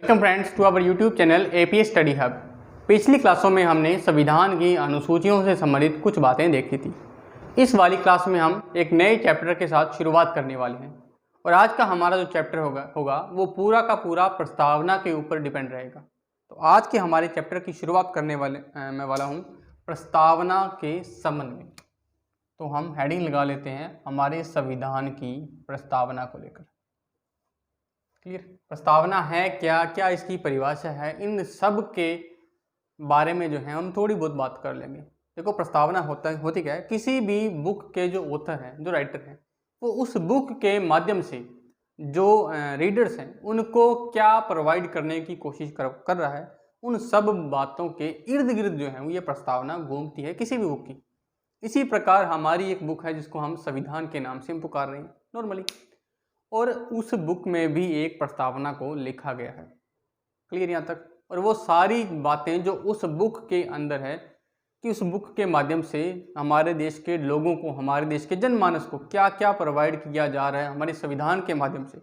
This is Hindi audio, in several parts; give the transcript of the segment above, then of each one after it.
Welcome friends to our YouTube channel APS study hub. पिछली क्लासों में हमने संविधान की अनुसूचियों से संबंधित कुछ बातें देखी थी। इस वाली क्लास में हम एक नए चैप्टर के साथ शुरुआत करने वाले हैं और आज का हमारा जो चैप्टर होगा वो पूरा का पूरा प्रस्तावना के ऊपर डिपेंड रहेगा। तो आज के हमारे चैप्टर की शुरुआत करने मैं वाला हूँ प्रस्तावना के संबंध में। तो हम हेडिंग लगा लेते हैं हमारे संविधान की प्रस्तावना को लेकर। क्लियर? प्रस्तावना है क्या, क्या इसकी परिभाषा है, इन सब के बारे में जो है हम थोड़ी बहुत बात कर लेंगे। देखो, प्रस्तावना होती क्या है, किसी भी बुक के जो ऑथर हैं, जो राइटर हैं, वो उस बुक के माध्यम से जो रीडर्स हैं उनको क्या प्रोवाइड करने की कोशिश कर रहा है, उन सब बातों के इर्द गिर्द जो है ये प्रस्तावना घूमती है किसी भी बुक की। इसी प्रकार हमारी एक बुक है जिसको हम संविधान के नाम से पुकार रहे हैं नॉर्मली, और उस बुक में भी एक प्रस्तावना को लिखा गया है। क्लियर यहाँ तक? और वो सारी बातें जो उस बुक के अंदर है कि उस बुक के माध्यम से हमारे देश के लोगों को, हमारे देश के जनमानस को क्या क्या प्रोवाइड किया जा रहा है हमारे संविधान के माध्यम से,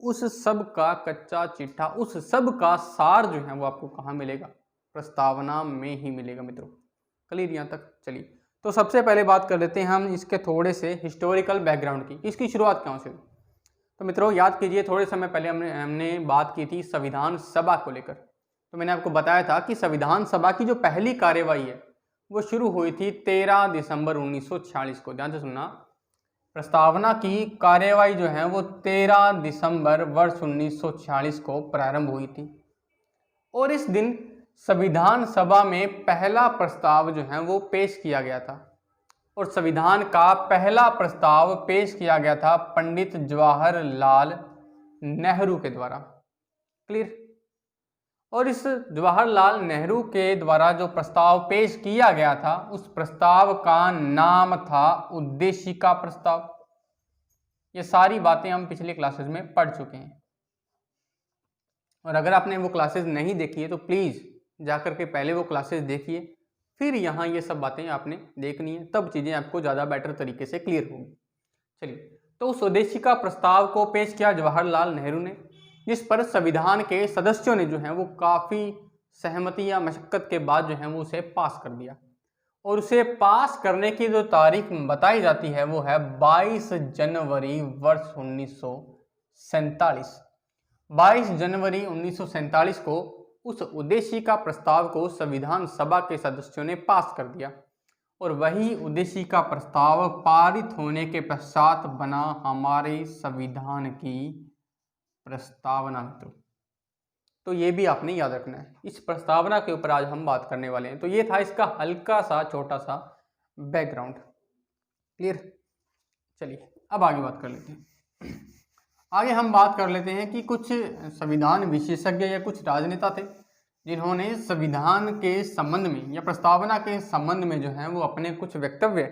उस सब का कच्चा चिट्ठा, उस सब का सार जो है वो आपको कहाँ मिलेगा? प्रस्तावना में ही मिलेगा मित्रों। क्लियर यहाँ तक? चलिए, तो सबसे पहले बात कर लेते हैं हम इसके थोड़े से हिस्टोरिकल बैकग्राउंड की। इसकी शुरुआत कहाँ से? तो मित्रों याद कीजिए, थोड़े समय पहले हमने बात की थी संविधान सभा को लेकर। तो मैंने आपको बताया था कि संविधान सभा की जो पहली कार्यवाही है वो शुरू हुई थी 13 दिसंबर 1946 को। ध्यान से सुनना, प्रस्तावना की कार्यवाही जो है वो 13 दिसंबर वर्ष 1946 को प्रारंभ हुई थी और इस दिन संविधान सभा में पहला प्रस्ताव जो है वो पेश किया गया था और संविधान का पहला प्रस्ताव पेश किया गया था पंडित जवाहरलाल नेहरू के द्वारा। क्लियर? और इस जवाहरलाल नेहरू के द्वारा जो प्रस्ताव पेश किया गया था उस प्रस्ताव का नाम था उद्देशिका प्रस्ताव। ये सारी बातें हम पिछले क्लासेस में पढ़ चुके हैं और अगर आपने वो क्लासेस नहीं देखी है तो प्लीज़ जाकर के पहले वो क्लासेस देखिए, फिर यहाँ ये सब बातें आपने देखनी है, तब चीज़ें आपको ज़्यादा बेटर तरीके से क्लियर होंगी। चलिए, तो उस उद्देशिका प्रस्ताव को पेश किया जवाहरलाल नेहरू ने, जिस पर संविधान के सदस्यों ने जो है वो काफ़ी सहमति या मशक्क़त के बाद जो है वो उसे पास कर दिया और उसे पास करने की जो तारीख बताई जाती है वो है 22 जनवरी वर्ष 1947। 22 जनवरी 1947 को उस उद्देशिका प्रस्ताव को संविधान सभा के सदस्यों ने पास कर दिया और वही उद्देशिका प्रस्ताव पारित होने के पश्चात बना हमारे संविधान की प्रस्तावना। तो ये भी आपने याद रखना है, इस प्रस्तावना के ऊपर आज हम बात करने वाले हैं। तो ये था इसका हल्का सा छोटा सा बैकग्राउंड। क्लियर? चलिए अब आगे बात कर लेते हैं। आगे हम बात कर लेते हैं कि कुछ संविधान विशेषज्ञ या कुछ राजनेता थे जिन्होंने संविधान के संबंध में या प्रस्तावना के संबंध में जो है वो अपने कुछ वक्तव्य,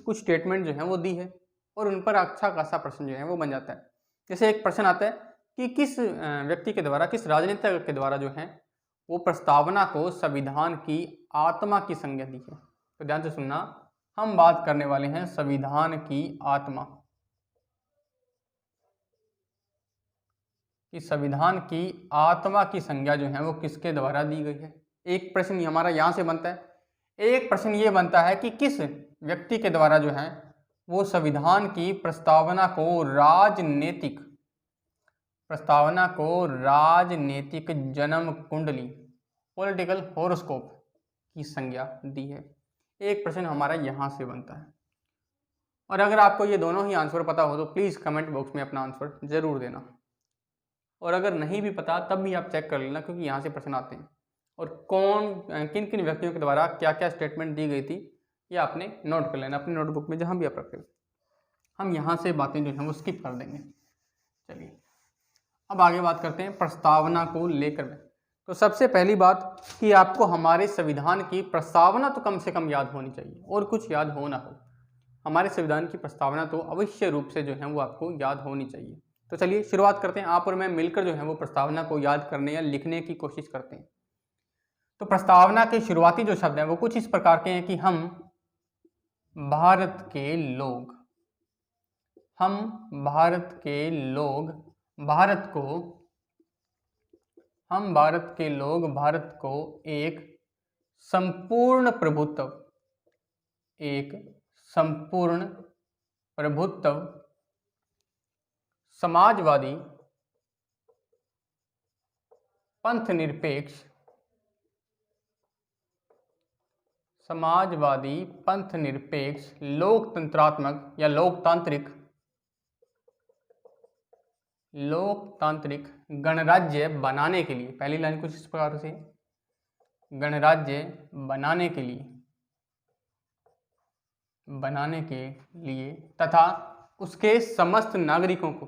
कुछ स्टेटमेंट जो है वो दी है और उन पर अच्छा खासा प्रश्न जो है वो बन जाता है। जैसे एक प्रश्न आता है कि किस व्यक्ति के द्वारा, किस राजनेता के द्वारा जो है वो प्रस्तावना को संविधान की आत्मा की संज्ञा दी है। तो ध्यान से सुनना, हम बात करने वाले हैं संविधान की आत्मा, कि संविधान की आत्मा की संज्ञा जो है वो किसके द्वारा दी गई है। एक प्रश्न हमारा यहाँ से बनता है। एक प्रश्न ये बनता है कि किस व्यक्ति के द्वारा जो है वो संविधान की प्रस्तावना को राजनीतिक जन्म कुंडली, पॉलिटिकल हॉरोस्कोप की संज्ञा दी है। एक प्रश्न हमारा यहाँ से बनता है और अगर आपको ये दोनों ही आंसर पता हो तो प्लीज़ कमेंट बॉक्स में अपना आंसर ज़रूर देना, और अगर नहीं भी पता तब भी आप चेक कर लेना, क्योंकि यहाँ से प्रश्न आते हैं और किन किन व्यक्तियों के द्वारा क्या क्या स्टेटमेंट दी गई थी ये आपने नोट कर लेना अपनी नोटबुक में जहाँ भी आप रखें। हम यहाँ से बातें जो हैं वो स्किप कर देंगे। चलिए अब आगे बात करते हैं प्रस्तावना को लेकर में। तो सबसे पहली बात कि आपको हमारे संविधान की प्रस्तावना तो कम से कम याद होनी चाहिए, और कुछ याद हो ना हो, हमारे संविधान की प्रस्तावना तो अवश्य रूप से जो है वो आपको याद होनी चाहिए। तो चलिए शुरुआत करते हैं, आप और मैं मिलकर जो है वो प्रस्तावना को याद करने या लिखने की कोशिश करते हैं। तो प्रस्तावना के शुरुआती जो शब्द हैं वो कुछ इस प्रकार के हैं कि हम भारत के लोग, भारत को हम भारत के लोग भारत को एक संपूर्ण प्रभुत्व समाजवादी पंथ निरपेक्ष लोकतंत्रात्मक या लोकतांत्रिक गणराज्य बनाने के लिए, पहली लाइन कुछ इस प्रकार से, गणराज्य बनाने के लिए तथा उसके समस्त नागरिकों को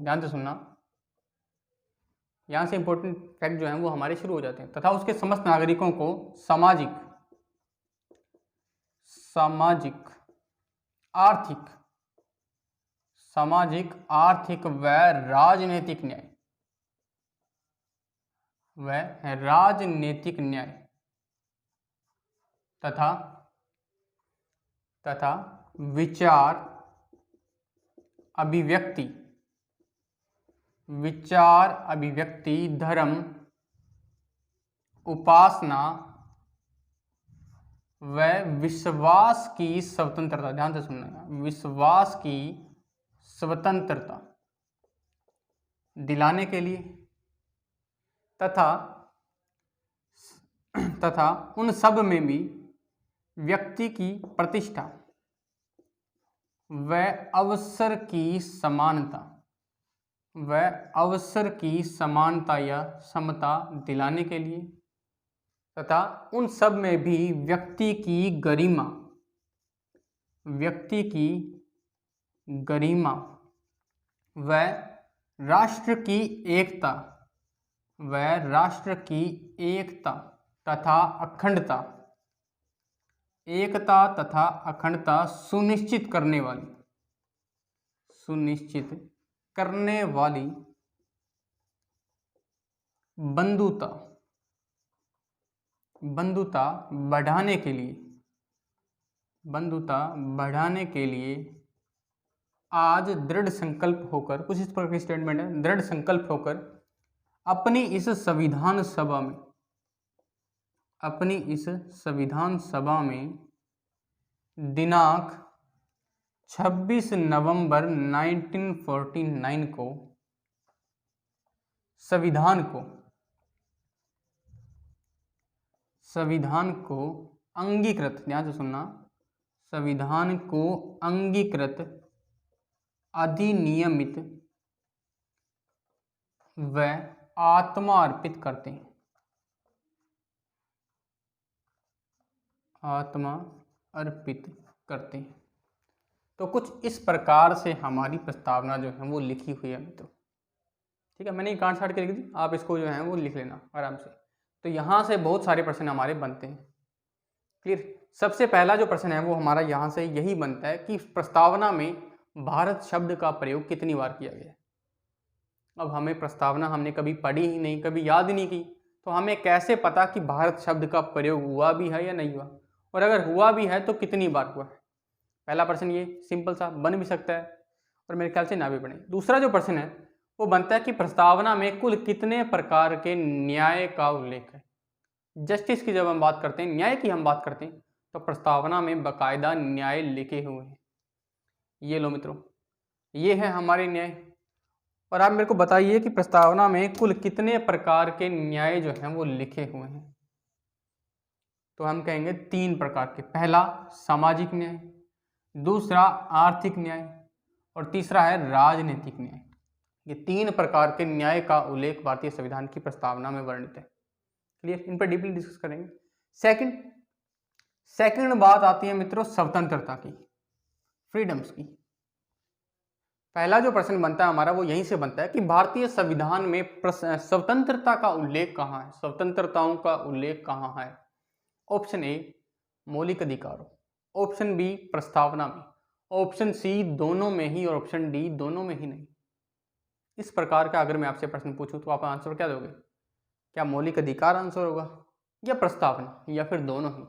ध्यान से सुनना, यहाँ से इंपॉर्टेंट फैक्ट जो हैं वो हमारे शुरू हो जाते हैं। तथा उसके समस्त नागरिकों को सामाजिक, आर्थिक व राजनीतिक न्याय तथा विचार अभिव्यक्ति धर्म उपासना व विश्वास की स्वतंत्रता, ध्यान से सुनना, विश्वास की स्वतंत्रता दिलाने के लिए तथा उन सब में भी व्यक्ति की प्रतिष्ठा व अवसर की समानता या समता दिलाने के लिए तथा उन सब में भी व्यक्ति की गरिमा व राष्ट्र की एकता तथा अखंडता सुनिश्चित करने वाली बंधुता बढ़ाने के लिए आज दृढ़ संकल्प होकर, कुछ इस प्रकार की स्टेटमेंट है, दृढ़ संकल्प होकर अपनी इस संविधान सभा में दिनांक 26 नवंबर 1949 को संविधान को अंगीकृत, ध्यान से सुनना, संविधान को अंगीकृत, अधिनियमित व आत्मा अर्पित करते हैं। तो कुछ इस प्रकार से हमारी प्रस्तावना जो है वो लिखी हुई है मित्रों। ठीक है, मैंने काट छाट के लिख दी, आप इसको जो है वो लिख लेना आराम से। तो यहाँ से बहुत सारे प्रश्न हमारे बनते हैं। क्लियर। सबसे पहला जो प्रश्न है वो हमारा यहाँ से यही बनता है कि प्रस्तावना में भारत शब्द का प्रयोग कितनी बार किया गया है। अब हमें प्रस्तावना हमने कभी पढ़ी ही नहीं, कभी याद ही नहीं की, तो हमें कैसे पता कि भारत शब्द का प्रयोग हुआ भी है या नहीं हुआ, और अगर हुआ भी है तो कितनी बार हुआ है। पहला प्रश्न ये सिंपल सा बन भी सकता है और मेरे ख्याल से ना भी बने। दूसरा जो प्रश्न है वो बनता है कि प्रस्तावना में कुल कितने प्रकार के न्याय का उल्लेख है। जस्टिस की जब हम बात करते हैं, न्याय की हम बात करते हैं, तो प्रस्तावना में बाकायदा न्याय लिखे हुए हैं। ये लो मित्रों, ये है हमारे न्याय। और आप मेरे को बताइए कि प्रस्तावना में कुल कितने प्रकार के न्याय जो हैं वो लिखे हुए हैं। तो हम कहेंगे 3 प्रकार के। पहला सामाजिक न्याय, दूसरा आर्थिक न्याय और तीसरा है राजनीतिक न्याय। ये 3 प्रकार के न्याय का उल्लेख भारतीय संविधान की प्रस्तावना में वर्णित है। क्लियर। इन पर डीपली डिस्कस करेंगे। सेकंड बात आती है मित्रों स्वतंत्रता की, फ्रीडम्स की। पहला जो प्रश्न बनता है हमारा वो यहीं से बनता है कि भारतीय संविधान में स्वतंत्रता का उल्लेख कहाँ है, स्वतंत्रताओं का उल्लेख कहाँ है। ऑप्शन ए मौलिक अधिकारों, ऑप्शन बी प्रस्तावना में, ऑप्शन सी दोनों में ही और ऑप्शन डी दोनों में ही नहीं। इस प्रकार का अगर मैं आपसे प्रश्न पूछूं तो आप आंसर क्या दोगे? क्या मौलिक अधिकार आंसर होगा या प्रस्तावना या फिर दोनों ही?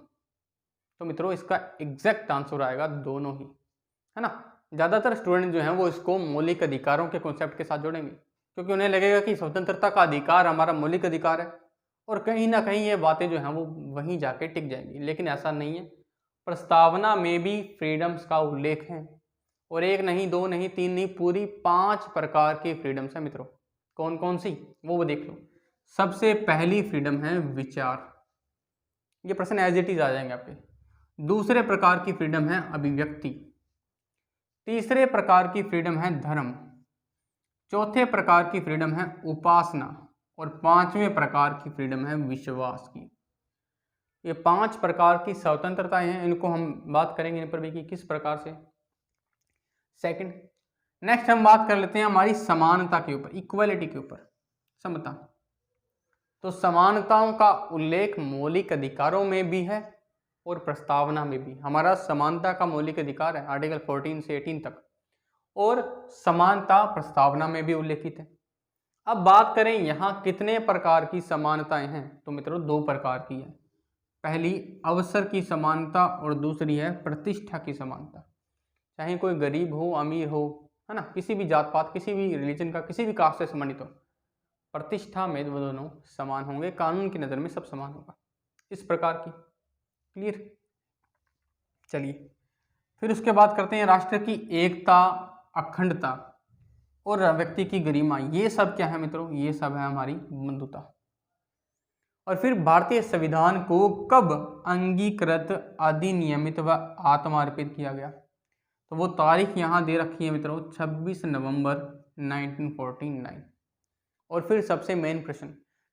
तो मित्रों इसका एग्जैक्ट आंसर आएगा दोनों ही, है ना। ज़्यादातर स्टूडेंट जो हैं वो इसको मौलिक अधिकारों के कॉन्सेप्ट के साथ जोड़ेंगे, क्योंकि उन्हें लगेगा कि स्वतंत्रता का अधिकार हमारा मौलिक अधिकार है और कहीं ना कहीं ये बातें जो हैं वो वहीं जाके टिक जाएंगी। लेकिन ऐसा नहीं है, प्रस्तावना में भी फ्रीडम्स का उल्लेख है, और एक नहीं, दो नहीं, तीन नहीं, पूरी 5 प्रकार की फ्रीडम्स है मित्रों। कौन कौन सी वो देख लो। सबसे पहली फ्रीडम है विचार, ये प्रश्न एज इट इज आ जाएंगे आपके। दूसरे प्रकार की फ्रीडम है अभिव्यक्ति। तीसरे प्रकार की फ्रीडम है धर्म। चौथे प्रकार की फ्रीडम है उपासना। और 5वें प्रकार की फ्रीडम है विश्वास की। ये 5 प्रकार की स्वतंत्रताएं हैं, इनको हम बात करेंगे इन पर भी कि किस प्रकार से। सेकंड, नेक्स्ट हम बात कर लेते हैं हमारी समानता के ऊपर, इक्वलिटी के ऊपर, समता। तो समानताओं का उल्लेख मौलिक अधिकारों में भी है और प्रस्तावना में भी। हमारा समानता का मौलिक अधिकार है आर्टिकल 14 से 18 तक, और समानता प्रस्तावना में भी उल्लेखित है। अब बात करें यहाँ कितने प्रकार की समानताएं हैं, तो मित्रों 2 प्रकार की है। पहली अवसर की समानता और दूसरी है प्रतिष्ठा की समानता। चाहे कोई गरीब हो अमीर हो, है ना, किसी भी जात पात, किसी भी रिलीजन का, किसी भी कास्ट से संबंधित हो, प्रतिष्ठा में वो दोनों समान होंगे, कानून की नज़र में सब समान होगा, इस प्रकार की। क्लियर? चलिए फिर उसके बाद करते हैं राष्ट्र की एकता, अखंडता और व्यक्ति की गरिमा। ये सब क्या है मित्रों? ये सब है हमारी बंधुता। और फिर भारतीय संविधान को कब अंगीकृत, अधिनियमित व आत्मार्पित किया गया? तो वो तारीख यहाँ दे रखी है मित्रों, 26 नवंबर 1949। और फिर सबसे मेन प्रश्न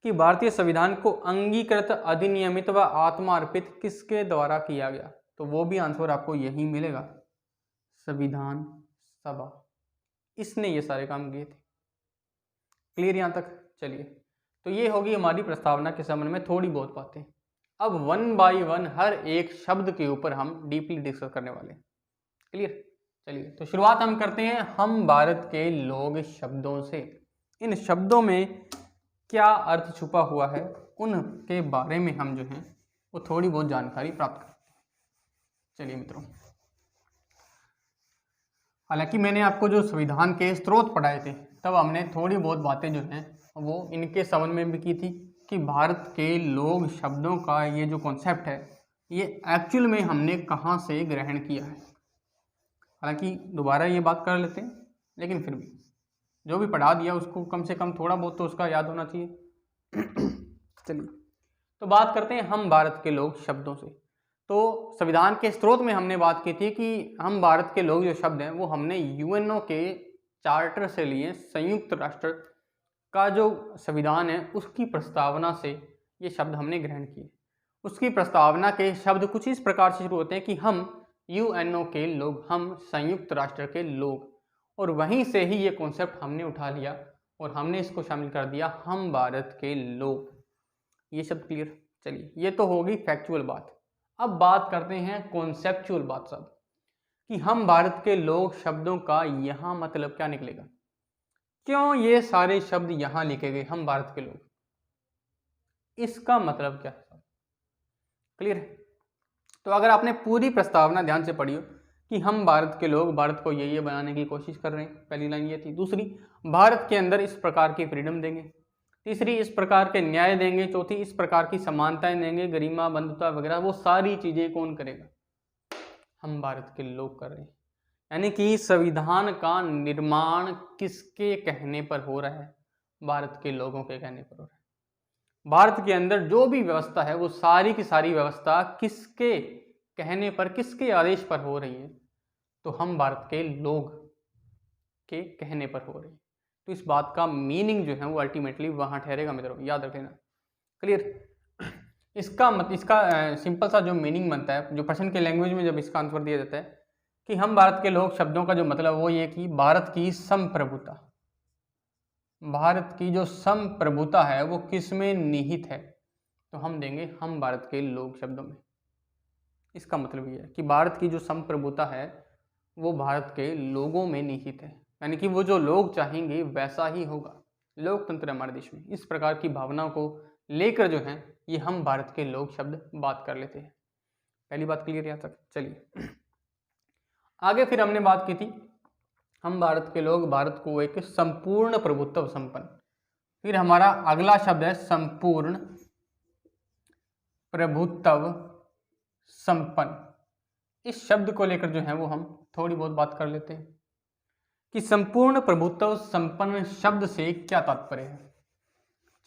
कि भारतीय संविधान को अंगीकृत, अधिनियमित व आत्मार्पित किसके द्वारा किया गया? तो वो भी आंसर आपको यही मिलेगा, संविधान सभा। इसने ये सारे काम किए थे। क्लियर यहाँ तक? चलिए, तो ये होगी हमारी प्रस्तावना के संबंध में थोड़ी बहुत बातें। अब 1 बाय 1 हर एक शब्द के ऊपर हम डीपली डिस्कस करने वाले हैं। क्लियर? चलिए, तो शुरुआत हम करते हैं हम भारत के लोग शब्दों से। इन शब्दों में क्या अर्थ छुपा हुआ है, उनके बारे में हम जो हैं वो थोड़ी बहुत जानकारी प्राप्त करते हैं। चलिए मित्रों, हालांकि मैंने आपको जो संविधान के स्रोत पढ़ाए थे तब हमने थोड़ी बहुत बातें जो हैं वो इनके संबंध में भी की थी कि भारत के लोग शब्दों का ये जो कॉन्सेप्ट है ये एक्चुअल में हमने कहाँ से ग्रहण किया है। हालांकि दोबारा ये बात कर लेते हैं, लेकिन फिर भी जो भी पढ़ा दिया उसको कम से कम थोड़ा बहुत तो उसका याद होना चाहिए। चलिए, तो बात करते हैं हम भारत के लोग शब्दों से। तो संविधान के स्रोत में हमने बात की थी कि हम भारत के लोग जो शब्द हैं वो हमने यूएनओ के चार्टर से लिए, संयुक्त राष्ट्र का जो संविधान है उसकी प्रस्तावना से ये शब्द हमने ग्रहण किए। उसकी प्रस्तावना के शब्द कुछ इस प्रकार से शुरू होते हैं कि हम यूएनओ के लोग, हम संयुक्त राष्ट्र के लोग, और वहीं से ही ये कॉन्सेप्ट हमने उठा लिया और हमने इसको शामिल कर दिया हम भारत के लोग। ये शब्द क्लियर? चलिए, ये तो होगी फैक्चुअल बात। अब बात करते हैं कॉन्सेप्चुअल बात सब, कि हम भारत के लोग शब्दों का यहाँ मतलब क्या निकलेगा, क्यों ये सारे शब्द यहाँ लिखे गए हम भारत के लोग, इसका मतलब क्या है? क्लियर है? तो अगर आपने पूरी प्रस्तावना ध्यान से पढ़ी हो कि हम भारत के लोग भारत को ये बनाने की कोशिश कर रहे हैं, पहली लाइन ये थी। दूसरी, भारत के अंदर इस प्रकार की फ्रीडम देंगे। तीसरी, इस प्रकार के न्याय देंगे। चौथी, इस प्रकार की समानताएं देंगे, गरिमा, बंधुता वगैरह, वो सारी चीजें कौन करेगा? हम भारत के लोग कर रहे हैं। यानी कि संविधान का निर्माण किसके कहने पर हो रहा है? भारत के लोगों के कहने पर हो रहा है। भारत के अंदर जो भी व्यवस्था है वो सारी की सारी व्यवस्था किसके कहने पर, किसके आदेश पर हो रही है? तो हम भारत के लोग के कहने पर हो रही है। तो इस बात का मीनिंग जो है वो अल्टीमेटली वहाँ ठहरेगा मित्रों, याद रख लेना। क्लियर? इसका सिंपल सा जो मीनिंग बनता है, जो प्रश्न के लैंग्वेज में जब इसका आंसर दिया जाता है कि हम भारत के लोग शब्दों का जो मतलब वो ये कि भारत की संप्रभुता, भारत की जो संप्रभुता है वो किस में निहित है? तो हम देंगे हम भारत के लोग शब्दों में। इसका मतलब ये है कि भारत की जो संप्रभुता है वो भारत के लोगों में निहित है, यानी कि वो जो लोग चाहेंगे वैसा ही होगा। लोकतंत्र हमारे देश में, इस प्रकार की भावना को लेकर जो है ये हम भारत के लोग शब्द बात कर लेते हैं। पहली बात क्लियर यहाँ तक। चलिए आगे फिर हमने बात की थी, हम भारत के लोग भारत को एक संपूर्ण प्रभुत्व संपन्न, फिर हमारा अगला शब्द है संपूर्ण प्रभुत्व संपन्न। इस शब्द को लेकर जो है वो हम थोड़ी बहुत बात कर लेते हैं कि संपूर्ण प्रभुत्व संपन्न शब्द से क्या तात्पर्य है।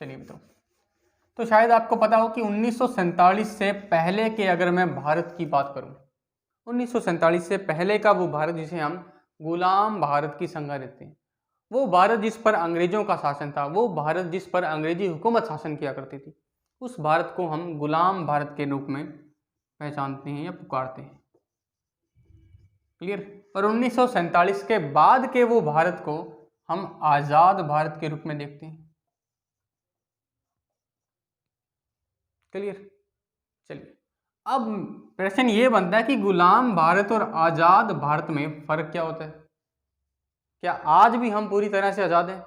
चलिए मित्रों, तो शायद आपको पता हो कि 1947 से पहले के अगर मैं भारत की बात करूं, 1947 से पहले का वो भारत जिसे हम गुलाम भारत की संज्ञा देते हैं, वो भारत जिस पर अंग्रेजों का शासन था, वो भारत जिस पर अंग्रेजी हुकूमत शासन किया करती थी, उस भारत को हम गुलाम भारत के रूप में पहचानते हैं या पुकारते हैं। क्लियर। और 1947 के बाद के वो भारत को हम आजाद भारत के रूप में देखते हैं। क्लियर। चलिए अब प्रश्न ये बनता है कि गुलाम भारत और आजाद भारत में फर्क क्या होता है। क्या आज भी हम पूरी तरह से आजाद हैं,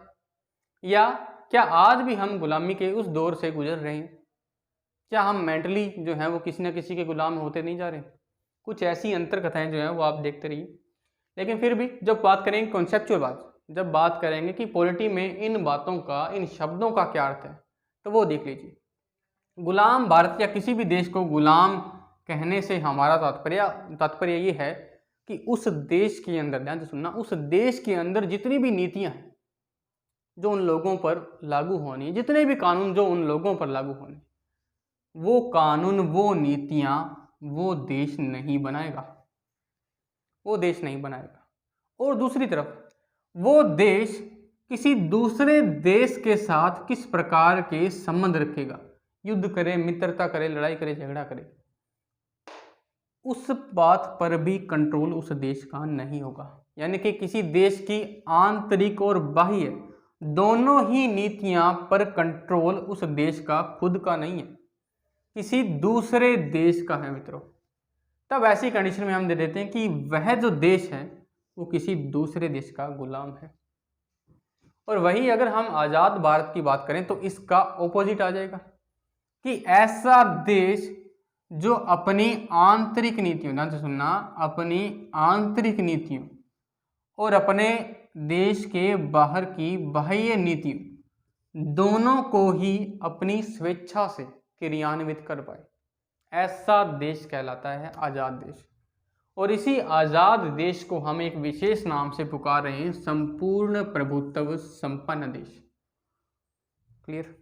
या क्या आज भी हम गुलामी के उस दौर से गुजर रहे हैं? क्या हम मेंटली जो है वो किसी न किसी के गुलाम होते नहीं जा रहे? कुछ ऐसी अंतर कथाएं जो है वो आप देखते रहिए। लेकिन फिर भी जब बात करेंगे कॉन्सेप्चुअल बात, जब बात करेंगे कि पॉलिटी में इन बातों का, इन शब्दों का क्या अर्थ है, तो वो देख लीजिए। गुलाम भारत या किसी भी देश को गुलाम कहने से हमारा तात्पर्य ये है कि उस देश के अंदर, ध्यान से सुनना, उस देश के अंदर जितनी भी नीतियां हैं जो उन लोगों पर लागू होनी है, जितने भी कानून जो उन लोगों पर लागू होने, वो कानून, वो नीतियां वो देश नहीं बनाएगा, वो देश नहीं बनाएगा। और दूसरी तरफ वो देश किसी दूसरे देश के साथ किस प्रकार के संबंध रखेगा, युद्ध करे, मित्रता करे, लड़ाई करे, झगड़ा करे, उस बात पर भी कंट्रोल उस देश का नहीं होगा। यानी कि किसी देश की आंतरिक और बाह्य दोनों ही नीतियां पर कंट्रोल उस देश का खुद का नहीं है, किसी दूसरे देश का है मित्रों। तब ऐसी कंडीशन में हम दे देते हैं कि वह जो देश है वो किसी दूसरे देश का गुलाम है। और वही अगर हम आजाद भारत की बात करें तो इसका ऑपोजिट आ जाएगा कि ऐसा देश जो अपनी आंतरिक नीतियों, ध्यान से सुनना, अपनी आंतरिक नीतियों और अपने देश के बाहर की बाह्य नीतियों दोनों को ही अपनी स्वेच्छा से क्रियान्वित कर पाए, ऐसा देश कहलाता है आजाद देश। और इसी आजाद देश को हम एक विशेष नाम से पुकार रहे हैं, संपूर्ण प्रभुत्व संपन्न देश। क्लियर।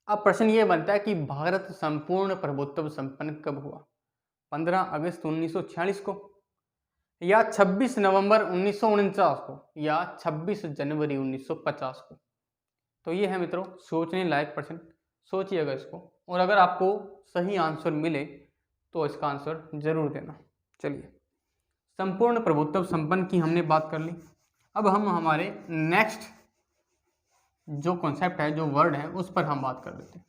अब प्रश्न ये बनता है कि भारत संपूर्ण प्रभुत्व संपन्न कब हुआ? 15 अगस्त 1946 को, या 26 नवंबर 1949 को, या 26 जनवरी 1950 को? तो ये है मित्रों सोचने लायक प्रश्न, सोचिएगा इसको, और अगर आपको सही आंसर मिले तो इसका आंसर जरूर देना। चलिए, संपूर्ण प्रभुत्व संपन्न की हमने बात कर ली। अब हम हमारे नेक्स्ट जो कॉन्सेप्ट है, जो वर्ड है, उस पर हम बात कर लेते हैं।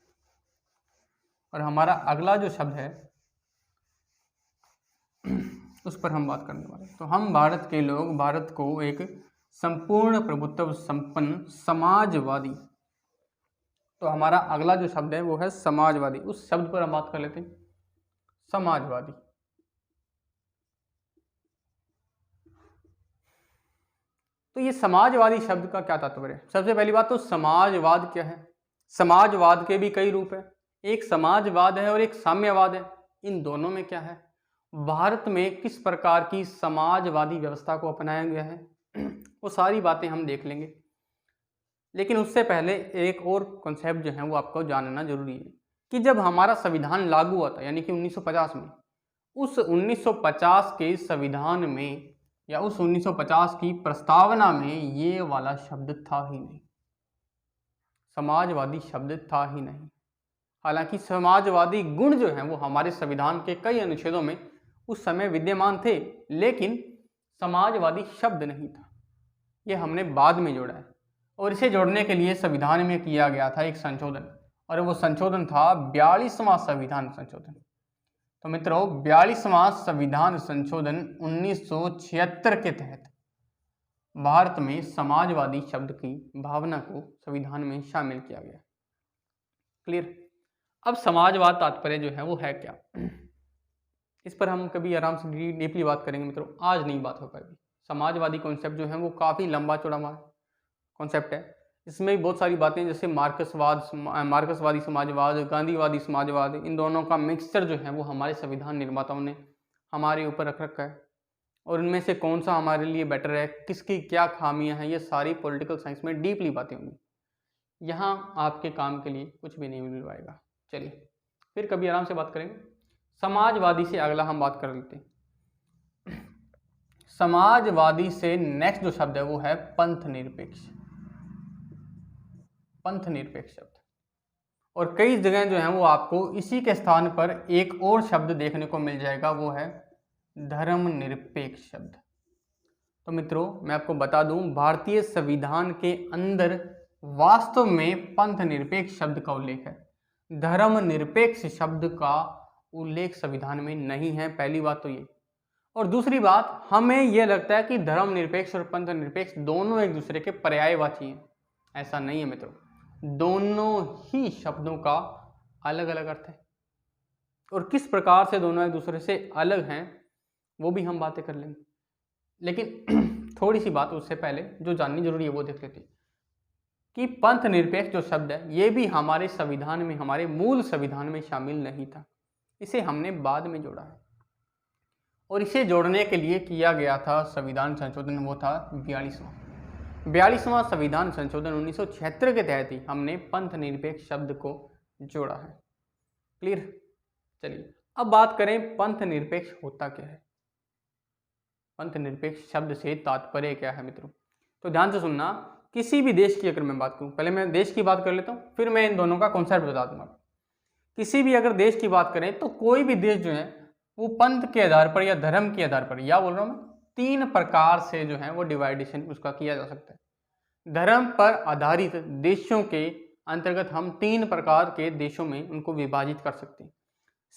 और हमारा अगला जो शब्द है उस पर हम बात करने वाले हैं। तो हम भारत के लोग भारत को एक संपूर्ण प्रभुत्व संपन्न समाजवादी, तो हमारा अगला जो शब्द है वो है समाजवादी। उस शब्द पर हम बात कर लेते हैं, समाजवादी। तो ये समाजवादी शब्द का क्या तात्पर्य है? सबसे पहली बात तो समाजवाद क्या है? समाजवाद के भी कई रूप हैं, एक समाजवाद है और एक साम्यवाद है। इन दोनों में क्या है, भारत में किस प्रकार की समाजवादी व्यवस्था को अपनाया गया है, वो सारी बातें हम देख लेंगे। लेकिन उससे पहले एक और कॉन्सेप्ट जो है वो आपको जानना जरूरी है कि जब हमारा संविधान लागू हुआ था, यानी कि 1950 में, उस 1950 के संविधान में या उस 1950 की प्रस्तावना में ये वाला शब्द था ही नहीं, समाजवादी शब्द था ही नहीं। हालांकि समाजवादी गुण जो हैं वो हमारे संविधान के कई अनुच्छेदों में उस समय विद्यमान थे, लेकिन समाजवादी शब्द नहीं था। ये हमने बाद में जोड़ा है, और इसे जोड़ने के लिए संविधान में किया गया था एक संशोधन, और वो संशोधन था 42वां संविधान संशोधन। तो मित्रों 42वां संविधान संशोधन 1976 के तहत भारत में समाजवादी शब्द की भावना को संविधान में शामिल किया गया। क्लियर। अब समाजवाद तात्पर्य जो है वो है क्या, इस पर हम कभी आराम से डीपली बात करेंगे मित्रों, आज नहीं बात हो पाएगी। समाजवादी कॉन्सेप्ट जो है वो काफ़ी लंबा चौड़ा कॉन्सेप्ट है। इसमें बहुत सारी बातें जैसे मार्क्सवादी समाजवाद, गांधीवादी समाजवाद, इन दोनों का मिक्सचर जो है वो हमारे संविधान निर्माताओं ने हमारे ऊपर रख रखा है, और इनमें से कौन सा हमारे लिए बेटर है, किसकी क्या खामियां हैं, ये सारी पॉलिटिकल साइंस में डीपली बातें होंगी। यहाँ आपके काम के लिए कुछ भी नहीं मिल पाएगा। चलिए फिर कभी आराम से बात करेंगे। समाजवादी से अगला हम बात कर लेते हैं। समाजवादी से नेक्स्ट जो शब्द है वो है पंथ निरपेक्ष। पंथ निरपेक्ष शब्द, और कई जगह जो है वो आपको इसी के स्थान पर एक और शब्द देखने को मिल जाएगा, वो है धर्म निरपेक्ष शब्द। तो मित्रों मैं आपको बता दूं, भारतीय संविधान के अंदर वास्तव में पंथ निरपेक्ष शब्द का उल्लेख है, धर्म निरपेक्ष शब्द का उल्लेख संविधान में नहीं है। पहली बात तो ये, और दूसरी बात हमें यह लगता है कि धर्म निरपेक्ष और पंथ निरपेक्ष दोनों एक दूसरे के पर्यायवाची हैं। ऐसा नहीं है मित्रों, दोनों ही शब्दों का अलग अलग अर्थ है, और किस प्रकार से दोनों एक दूसरे से अलग हैं वो भी हम बातें कर लेंगे। लेकिन थोड़ी सी बात उससे पहले जो जाननी जरूरी है वो देख लेते हैं कि पंथ निरपेक्ष जो शब्द है ये भी हमारे संविधान में, हमारे मूल संविधान में शामिल नहीं था, इसे हमने बाद में जोड़ा है, और इसे जोड़ने के लिए किया गया था संविधान संशोधन, वो था 42वां संविधान संशोधन 1976 के तहत ही हमने पंथ निरपेक्ष शब्द को जोड़ा है। क्लियर। चलिए अब बात करें पंथ निरपेक्ष होता क्या है, पंथ निरपेक्ष शब्द से तात्पर्य क्या है मित्रों। तो ध्यान से सुनना, किसी भी देश की अगर मैं बात करूं, पहले मैं देश की बात कर लेता हूं, फिर मैं इन दोनों का कॉन्सेप्ट बता दूंगा। किसी भी अगर देश की बात करें तो कोई भी देश जो है वो पंथ के आधार पर या धर्म के आधार पर, या बोल रहा हूं मैं, 3 प्रकार से जो है वो डिवाइडेशन उसका किया जा सकता है। धर्म पर आधारित देशों के अंतर्गत हम 3 प्रकार के देशों में उनको विभाजित कर सकते हैं।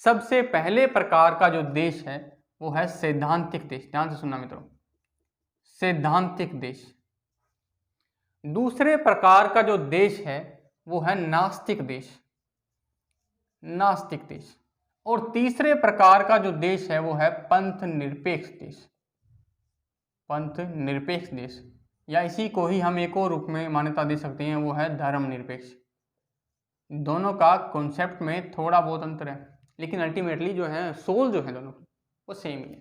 सबसे पहले प्रकार का जो देश है वो है सैद्धांतिक देश। ध्यान से सुनना मित्रों, सैद्धांतिक देश। दूसरे प्रकार का जो देश है वो है नास्तिक देश, नास्तिक देश। और तीसरे प्रकार का जो देश है वो है पंथ निरपेक्ष देश, पंथ निरपेक्ष देश, या इसी को ही हम एक और रूप में मान्यता दे सकते हैं, वो है धर्म निरपेक्ष। दोनों का कॉन्सेप्ट में थोड़ा बहुत अंतर है, लेकिन अल्टीमेटली जो है सोल जो है दोनों की वो सेम ही है।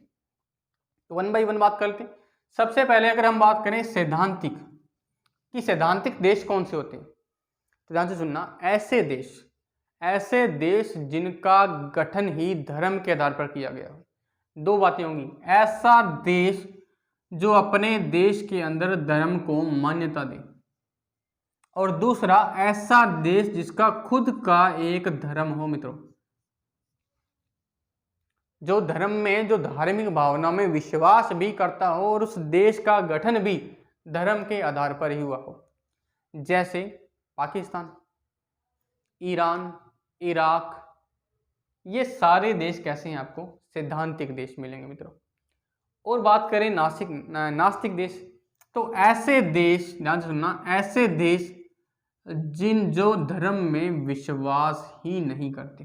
तो 1 बाय 1 बात करते हैं। सबसे पहले अगर हम बात करें सैद्धांतिक, कि सैद्धांतिक देश कौन से होते हैं, तो ध्यान से सुनना, ऐसे देश जिनका गठन ही धर्म के आधार पर किया गया हो। 2 बातें होंगी, ऐसा देश जो अपने देश के अंदर धर्म को मान्यता दे, और दूसरा ऐसा देश जिसका खुद का एक धर्म हो मित्रों, जो धर्म में, जो धार्मिक भावना में विश्वास भी करता हो, और उस देश का गठन भी धर्म के आधार पर ही हुआ हो। जैसे पाकिस्तान, ईरान, इराक, ये सारे देश कैसे हैं, आपको सैद्धांतिक देश मिलेंगे मित्रों। और बात करें नास्तिक देश, तो ऐसे देश, ध्यान से सुनना, ऐसे देश जो धर्म में विश्वास ही नहीं करते,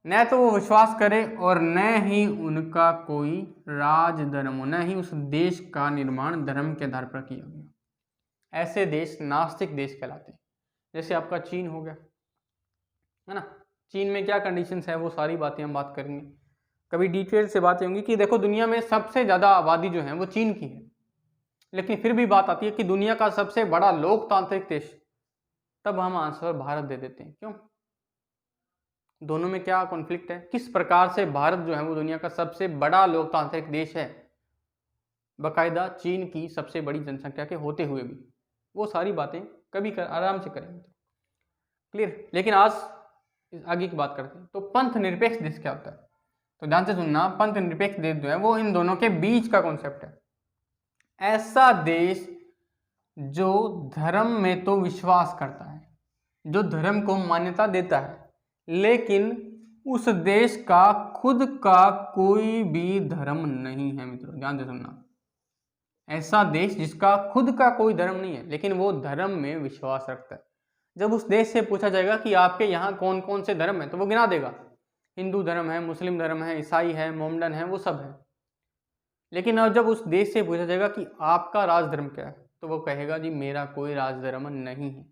न तो वो विश्वास करे और न ही उनका कोई राज धर्म हो, न ही उस देश का निर्माण धर्म के आधार पर किया गया। ऐसे देश नास्तिक देश कहलाते हैं। जैसे आपका चीन हो गया, है ना। चीन में क्या कंडीशंस है वो सारी बातें हम बात करेंगे, कभी डिटेल से बातें होंगी कि देखो दुनिया में सबसे ज़्यादा आबादी जो है वो चीन की है, लेकिन फिर भी बात आती है कि दुनिया का सबसे बड़ा लोकतांत्रिक देश, तब हम आंसर भारत दे देते हैं। क्यों? दोनों में क्या कॉन्फ्लिक्ट है, किस प्रकार से भारत जो है वो दुनिया का सबसे बड़ा लोकतांत्रिक देश है, बाकायदा चीन की सबसे बड़ी जनसंख्या के होते हुए भी। वो सारी बातें कभी आराम से करेंगे। क्लियर। लेकिन आज आगे की बात करते हैं। तो पंथ निरपेक्ष देश क्या होता है, तो ध्यान से सुनना, पंथ निरपेक्ष देश जो है वो इन दोनों के बीच का कॉन्सेप्ट है। ऐसा देश जो धर्म में तो विश्वास करता है, जो धर्म को मान्यता देता है, लेकिन उस देश का खुद का कोई भी धर्म नहीं है। मित्रों ध्यान से सुनना, ऐसा देश जिसका खुद का कोई धर्म नहीं है लेकिन वो धर्म में विश्वास रखता है। जब उस देश से पूछा जाएगा कि आपके यहाँ कौन कौन से धर्म है तो वो गिना देगा, हिंदू धर्म है, मुस्लिम धर्म है, ईसाई है, मोमडन है, वो सब है। लेकिन अब जब उस देश से पूछा जाएगा कि आपका राज धर्म क्या है तो वो कहेगा जी मेरा कोई राज धर्म नहीं है।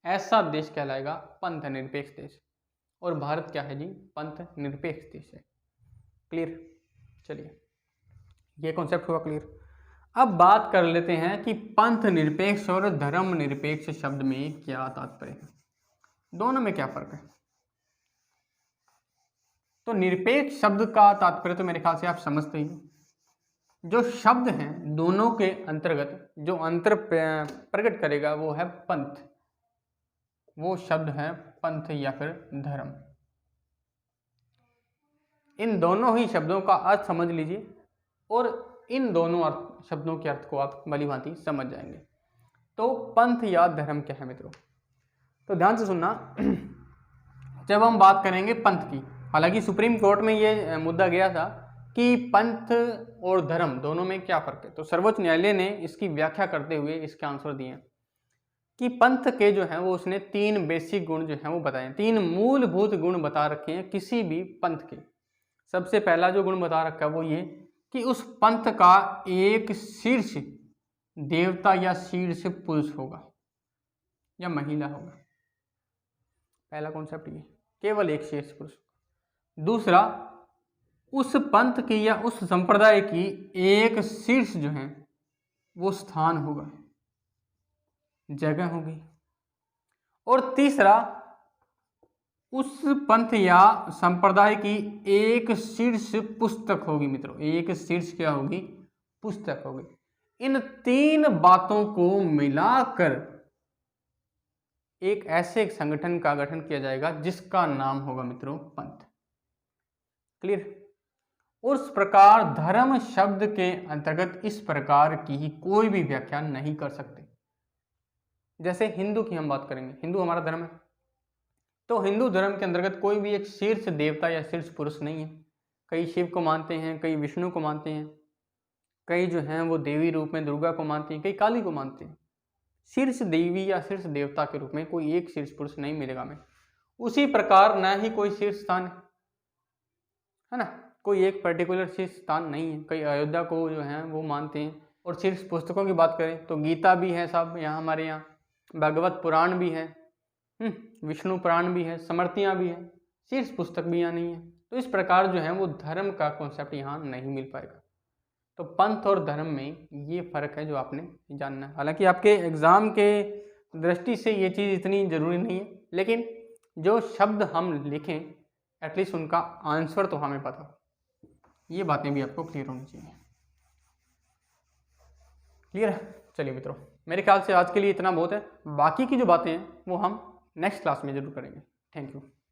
ऐसा देश कहलाएगा पंथ निरपेक्ष देश। और भारत क्या है जी? पंथ निरपेक्ष देश है। क्लियर? चलिए ये कॉन्सेप्ट हुआ क्लियर। अब बात कर लेते हैं कि पंथ निरपेक्ष और धर्म निरपेक्ष शब्द में क्या तात्पर्य है, दोनों में क्या फर्क है। तो निरपेक्ष शब्द का तात्पर्य तो मेरे ख्याल से आप समझते ही हैं। जो शब्द हैं दोनों के अंतर्गत जो अंतर प्रकट करेगा वो है पंथ, वो शब्द है पंथ या फिर धर्म। इन दोनों ही शब्दों का अर्थ समझ लीजिए और इन दोनों शब्दों के अर्थ को आप भलीभांति समझ जाएंगे। तो पंथ या धर्म क्या है मित्रों? तो ध्यान से सुनना, जब हम बात करेंगे पंथ की, हालांकि सुप्रीम कोर्ट में ये मुद्दा गया था कि पंथ और धर्म दोनों में क्या फर्क है, तो सर्वोच्च न्यायालय ने इसकी व्याख्या करते हुए इसके आंसर दिए कि पंथ के जो है वो उसने 3 बेसिक गुण जो हैं वो बताए, 3 मूलभूत गुण बता रखे हैं किसी भी पंथ के। सबसे पहला जो गुण बता रखा है वो ये कि उस पंथ का एक शीर्ष देवता या शीर्ष पुरुष होगा या महिला होगा। पहला कॉन्सेप्ट ये, केवल एक शीर्ष पुरुष। दूसरा, उस पंथ की या उस संप्रदाय की एक शीर्ष जो है वो स्थान होगा, जगह होगी। और तीसरा, उस पंथ या संप्रदाय की एक शीर्ष पुस्तक होगी। मित्रों एक शीर्ष क्या होगी? पुस्तक होगी। इन 3 बातों को मिलाकर एक ऐसे संगठन का गठन किया जाएगा जिसका नाम होगा मित्रों पंथ। क्लियर? उस प्रकार धर्म शब्द के अंतर्गत इस प्रकार की कोई भी व्याख्या नहीं कर सकते। जैसे हिंदू की हम बात करेंगे, हिंदू हमारा धर्म है, तो हिंदू धर्म के अंतर्गत कोई भी एक शीर्ष देवता या शीर्ष पुरुष नहीं है। कई शिव को मानते हैं, कई विष्णु को मानते हैं, कई जो हैं वो देवी रूप में दुर्गा को मानते हैं, कई काली को मानते हैं। शीर्ष देवी या शीर्ष देवता के रूप में कोई एक शीर्ष पुरुष नहीं मिलेगा हमें। उसी प्रकार न ही कोई शीर्ष स्थान है ना, कोई एक पर्टिकुलर शीर्ष स्थान नहीं है। कई अयोध्या को जो है वो मानते हैं। और शीर्ष पुस्तकों की बात करें तो गीता भी है साहब यहाँ हमारे यहाँ, भागवत पुराण भी है, विष्णु पुराण भी है, स्मृतियाँ भी हैं, शीर्ष पुस्तक भी यहाँ नहीं है। तो इस प्रकार जो है वो धर्म का कॉन्सेप्ट यहाँ नहीं मिल पाएगा। तो पंथ और धर्म में ये फर्क है जो आपने जानना है। हालांकि आपके एग्जाम के दृष्टि से ये चीज़ इतनी जरूरी नहीं है, लेकिन जो शब्द हम लिखें एटलीस्ट उनका आंसर तो हमें पता हो। ये बातें भी आपको क्लियर होनी चाहिए। क्लियर है? चलिए मित्रों, मेरे ख्याल से आज के लिए इतना बहुत है। बाकी की जो बातें हैं वो हम नेक्स्ट क्लास में जरूर करेंगे। Thank you.